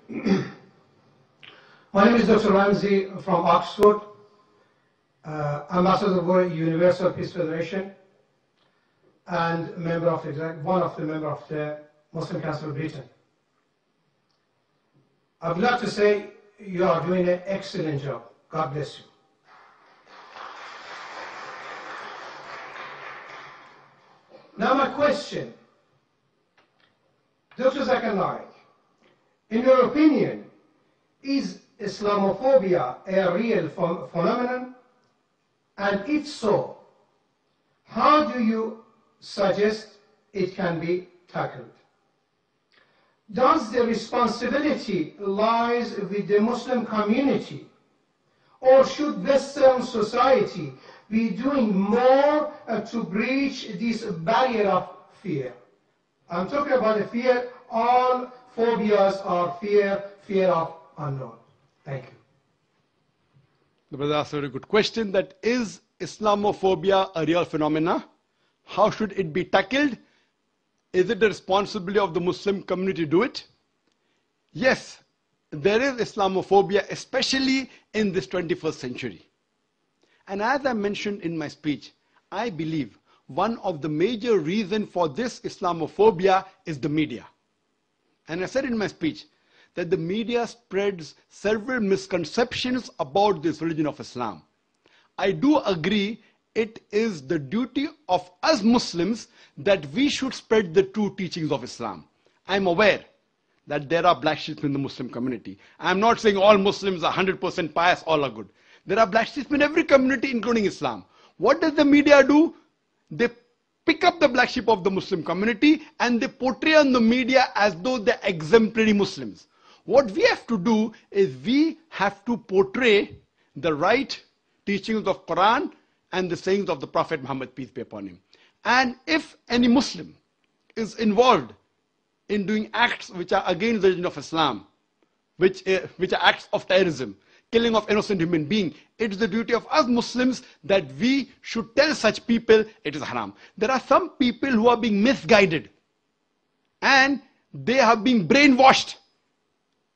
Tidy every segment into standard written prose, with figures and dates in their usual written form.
My name is Dr. Ramsey from Oxford, Ambassador of the Universal Peace Federation, and one of the members of the Muslim Council of Britain. I would like to say you are doing an excellent job. God bless you. Now my question, Dr. Zakir Naik, in your opinion, is Islamophobia a real phenomenon? And if so, how do you suggest it can be tackled? Does the responsibility lies with the Muslim community, or should Western society be doing more to breach this barrier of fear? I'm talking about the fear. All phobias are fear of unknown. Thank you. The brother asked a very good question, that is Islamophobia a real phenomena? How should it be tackled? Is it the responsibility of the Muslim community to do it? Yes, there is Islamophobia, especially in this 21st century. And as I mentioned in my speech, I believe one of the major reasons for this Islamophobia is the media. And I said in my speech that the media spreads several misconceptions about this religion of Islam. I do agree it is the duty of us Muslims that we should spread the true teachings of Islam. I'm aware that there are black sheep in the Muslim community. I'm not saying all Muslims are 100% pious, all are good. There are black sheep in every community, including Islam. What does the media do? They pick up the black sheep of the Muslim community and they portray on the media as though they're exemplary Muslims. What we have to do is we have to portray the right teachings of Quran and the sayings of the Prophet Muhammad, peace be upon him. And if any Muslim is involved in doing acts which are against the religion of Islam, which are acts of terrorism, killing of innocent human beings, it is the duty of us Muslims that we should tell such people it is haram. There are some people who are being misguided and they are being brainwashed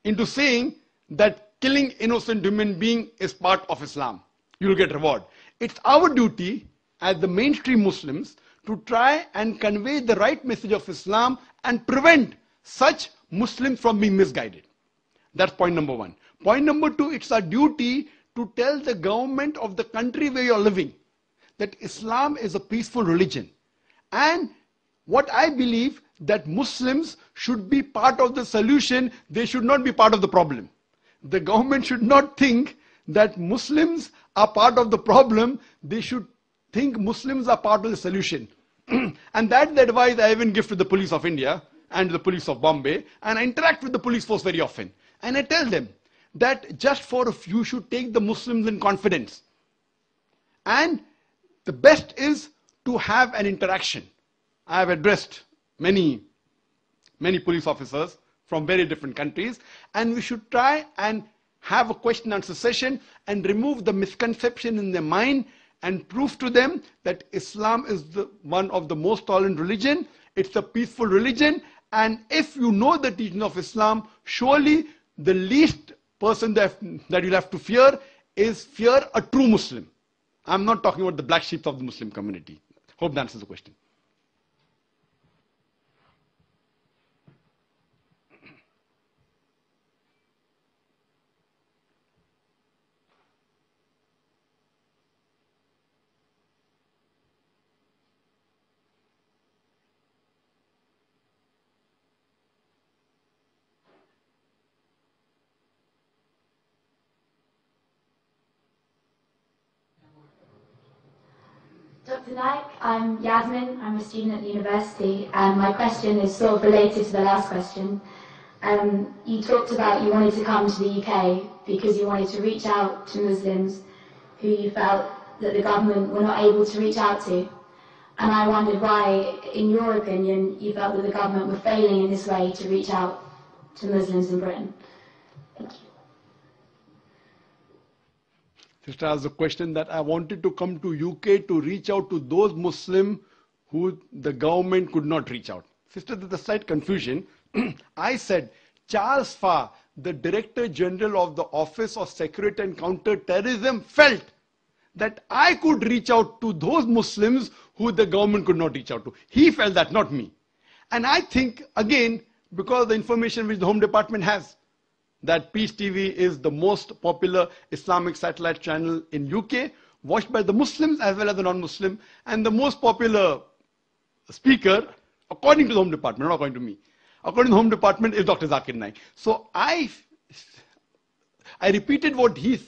into saying that killing innocent human being is part of Islam. You will get reward. It's our duty as the mainstream Muslims to try and convey the right message of Islam and prevent such Muslims from being misguided. That's point number one. Point number two, it's our duty to tell the government of the country where you're living that Islam is a peaceful religion. And what I believe that Muslims should be part of the solution, they should not be part of the problem. The government should not think that Muslims are part of the problem, they should think Muslims are part of the solution. And that's the advice I even give to the police of India and the police of Bombay, and I interact with the police force very often. And I tell them that just for a few should take the Muslims in confidence. And the best is to have an interaction. I have addressed many police officers from very different countries, and we should try and have a question and answer session and remove the misconception in their mind and prove to them that Islam is one of the most tolerant religion, it's a peaceful religion, and if you know the teaching of Islam, surely the least person that you'll have to fear is fear a true Muslim. I'm not talking about the black sheep of the Muslim community. Hope that answers the question. Dr. Naik, I'm Yasmin, I'm a student at the university, and my question is sort of related to the last question. You talked about you wanted to come to the UK because you wanted to reach out to Muslims who you felt that the government were not able to reach out to. And I wondered why, in your opinion, you felt that the government were failing in this way to reach out to Muslims in Britain. Thank you. Sister asked the question that I wanted to come to UK to reach out to those Muslims who the government could not reach out. Sister, there's a slight confusion. I said Charles Farr, the Director General of the Office of Security and Counter-Terrorism felt that I could reach out to those Muslims who the government could not reach out to. He felt that, not me. And I think, again, because the information which the Home Department has, that Peace TV is the most popular Islamic satellite channel in UK, watched by the Muslims as well as the non-Muslim, and the most popular speaker, according to the Home Department, not according to me, according to the Home Department, is Dr. Zakir Naik. So I repeated what he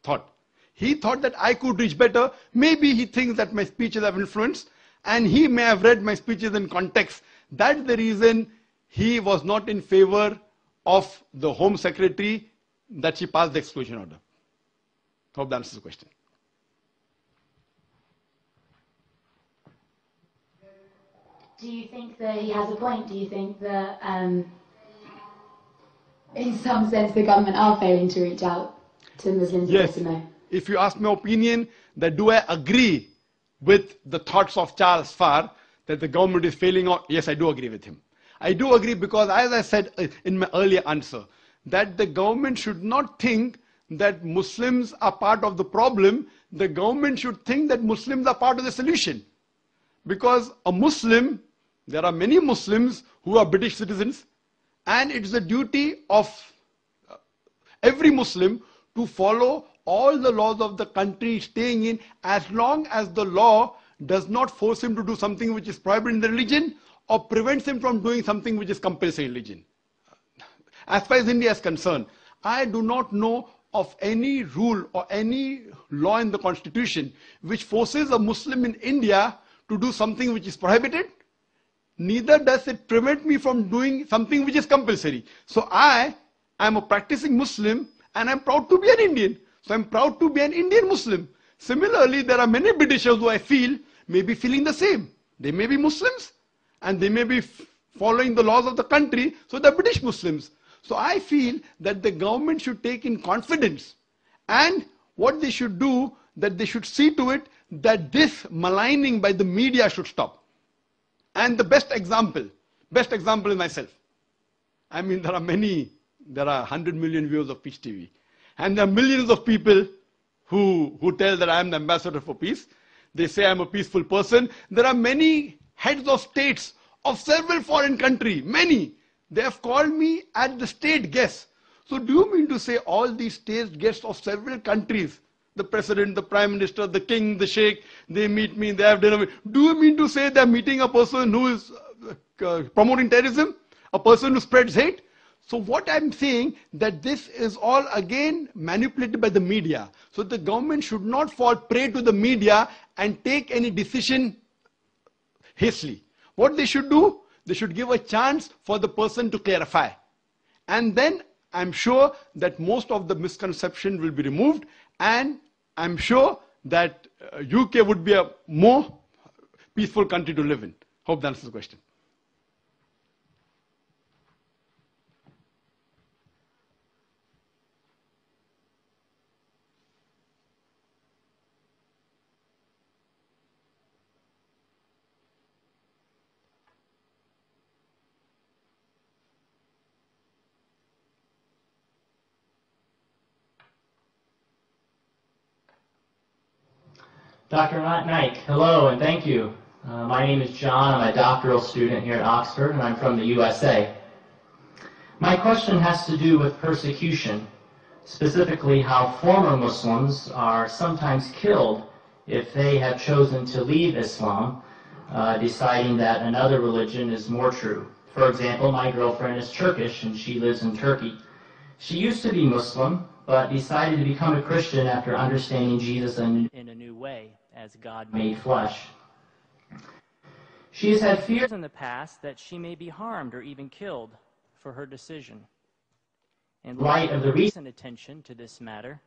thought. He thought that I could reach better. Maybe he thinks that my speeches have influence, and he may have read my speeches in context. That's the reason he was not in favor of the Home Secretary that she passed the exclusion order. Hope that answers the question. Do you think that he has a point? Do you think that, in some sense, the government are failing to reach out to Muslims? Yes. If you ask my opinion, that do I agree with the thoughts of Charles Farr that the government is failing out? Yes, I do agree with him. I do agree because, as I said in my earlier answer, that the government should not think that Muslims are part of the problem. The government should think that Muslims are part of the solution. Because a Muslim, there are many Muslims who are British citizens, and it's the duty of every Muslim to follow all the laws of the country staying in, as long as the law does not force him to do something which is prohibited in the religion or prevents him from doing something which is compulsory in religion. As far as India is concerned, I do not know of any rule or any law in the constitution which forces a Muslim in India to do something which is prohibited. Neither does it prevent me from doing something which is compulsory. So I am a practicing Muslim and I'm proud to be an Indian. So I'm proud to be an Indian Muslim. Similarly, there are many Britishers who I feel may be feeling the same. They may be Muslims and they may be following the laws of the country, so they're British Muslims. So I feel that the government should take in confidence, and what they should do, that they should see to it that this maligning by the media should stop. And the best example is myself. I mean, there are 100 million viewers of Peace TV. And there are millions of people who tell that I am the ambassador for peace. They say I'm a peaceful person. There are many heads of states of several foreign countries, many. They have called me as the state guest. So do you mean to say all these state guests of several countries, the president, the prime minister, the king, the sheikh, they meet me, they have dinner with me. Do you mean to say they're meeting a person who is promoting terrorism? A person who spreads hate? So what I'm saying, that this is all again manipulated by the media. So the government should not fall prey to the media and take any decision hastily. What they should do, they should give a chance for the person to clarify. And then I'm sure that most of the misconception will be removed, and I'm sure that UK would be a more peaceful country to live in. Hope that answers the question. Dr. Naik, hello and thank you. My name is John. I'm a doctoral student here at Oxford, and I'm from the USA. My question has to do with persecution, specifically how former Muslims are sometimes killed if they have chosen to leave Islam, deciding that another religion is more true. For example, my girlfriend is Turkish and she lives in Turkey. She used to be Muslim, but decided to become a Christian after understanding Jesus in a new way, as God made flesh. She has had fears in the past that she may be harmed or even killed for her decision. In light of the recent attention to this matter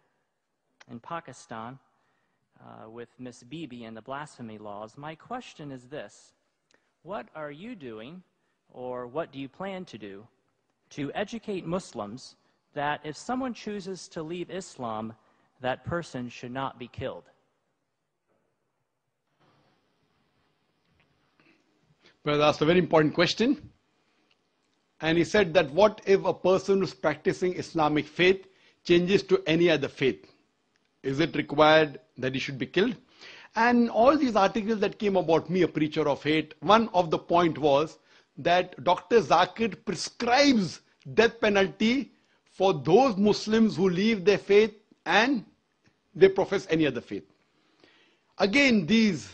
in Pakistan with Miss Bibi and the blasphemy laws, my question is this: what are you doing, or what do you plan to do, to educate Muslims that if someone chooses to leave Islam, that person should not be killed? Well, that's a very important question. And he said that what if a person who's practicing Islamic faith changes to any other faith? Is it required that he should be killed? And all these articles that came about me, a preacher of hate, one of the point was that Dr. Zakir prescribes death penalty for those Muslims who leave their faith and they profess any other faith. Again, these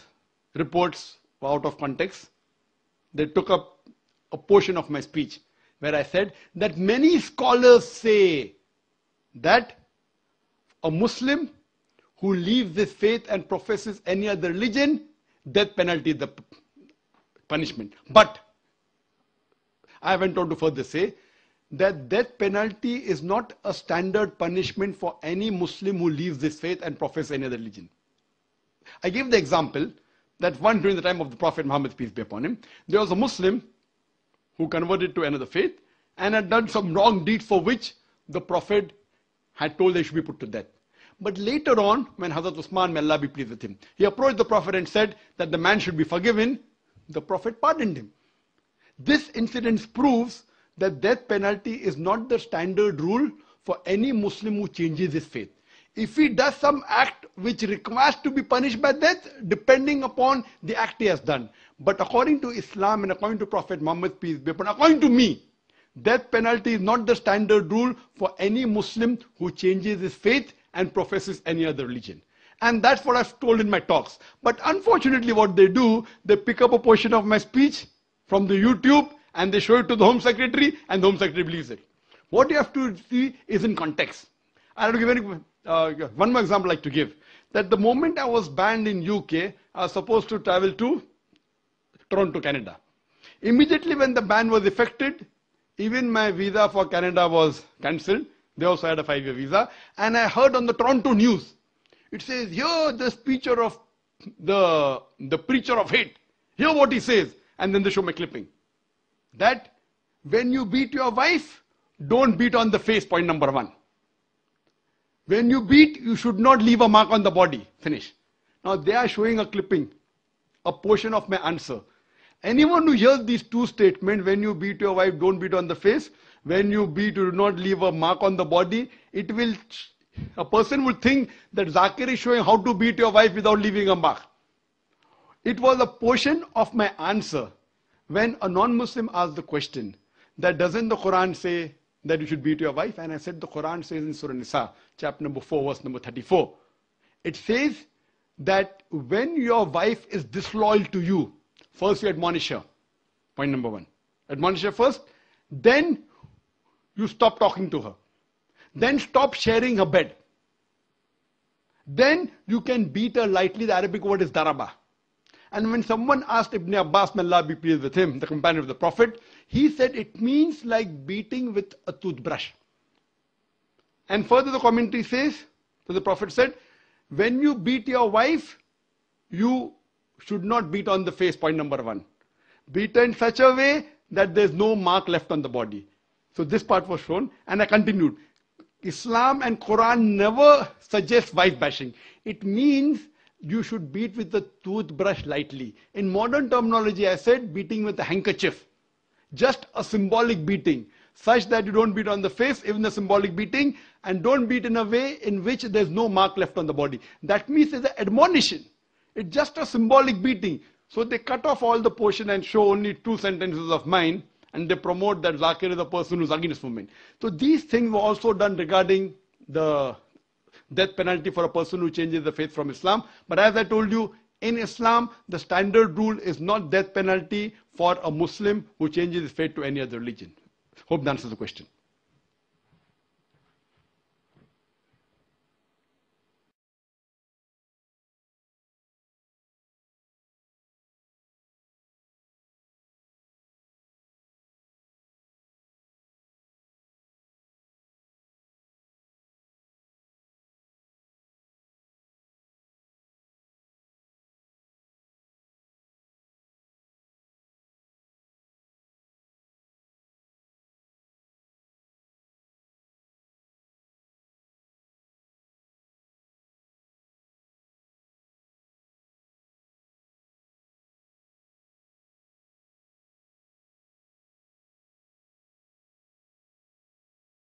reports were out of context. They took up a portion of my speech where I said that many scholars say that a Muslim who leaves this faith and professes any other religion, death penalty is the punishment. But I went on to further say that death penalty is not a standard punishment for any Muslim who leaves this faith and professes any other religion. I gave the example that once during the time of the Prophet Muhammad, peace be upon him, there was a Muslim who converted to another faith and had done some wrong deeds for which the Prophet had told they should be put to death. But later on, when Hazrat Usman, may Allah be pleased with him, he approached the Prophet and said that the man should be forgiven. The Prophet pardoned him. This incident proves that death penalty is not the standard rule for any Muslim who changes his faith. If he does some act which requires to be punished by death, depending upon the act he has done. But according to Islam and according to Prophet Muhammad, peace be upon him, according to me, death penalty is not the standard rule for any Muslim who changes his faith and professes any other religion. And that's what I've told in my talks. But unfortunately what they do, they pick up a portion of my speech from the YouTube and they show it to the Home Secretary and the Home Secretary believes it. What you have to see is in context. I have to give one more example I'd like to give. That the moment I was banned in UK, I was supposed to travel to Toronto, Canada. Immediately when the ban was effected, even my visa for Canada was cancelled. They also had a 5-year visa. And I heard on the Toronto news, it says, here the preacher of the preacher of hate. Hear what he says. And then they show my clipping. That when you beat your wife, don't beat on the face, point number 1. When you beat, you should not leave a mark on the body. Finish. Now they are showing a clipping, a portion of my answer. Anyone who hears these two statements, when you beat your wife, don't beat on the face. When you beat, you do not leave a mark on the body. A person would think that Zakir is showing how to beat your wife without leaving a mark. It was a portion of my answer when a non-Muslim asked the question that doesn't the Quran say that you should beat your wife? And I said the Quran says in Surah Nisa, chapter number 4, verse number 34. It says that when your wife is disloyal to you, first you admonish her. Point number 1. Admonish her first. Then you stop talking to her. Then stop sharing her bed. Then you can beat her lightly. The Arabic word is daraba. And when someone asked Ibn Abbas, may Allah be pleased with him, the companion of the Prophet, he said it means like beating with a toothbrush. And further the commentary says, so the Prophet said, when you beat your wife, you should not beat on the face, point number 1. Beat her in such a way that there's no mark left on the body. So this part was shown and I continued. Islam and Quran never suggest wife bashing. It means you should beat with the toothbrush lightly. In modern terminology, I said beating with a handkerchief. Just a symbolic beating, such that you don't beat on the face, even the symbolic beating, and don't beat in a way in which there's no mark left on the body. That means it's an admonition. It's just a symbolic beating. So they cut off all the portion and show only 2 sentences of mine, and they promote that Zakir is a person who's against women. So these things were also done regarding the death penalty for a person who changes the faith from Islam. But as I told you, in Islam, the standard rule is not death penalty for a Muslim who changes his faith to any other religion. Hope that answers the question.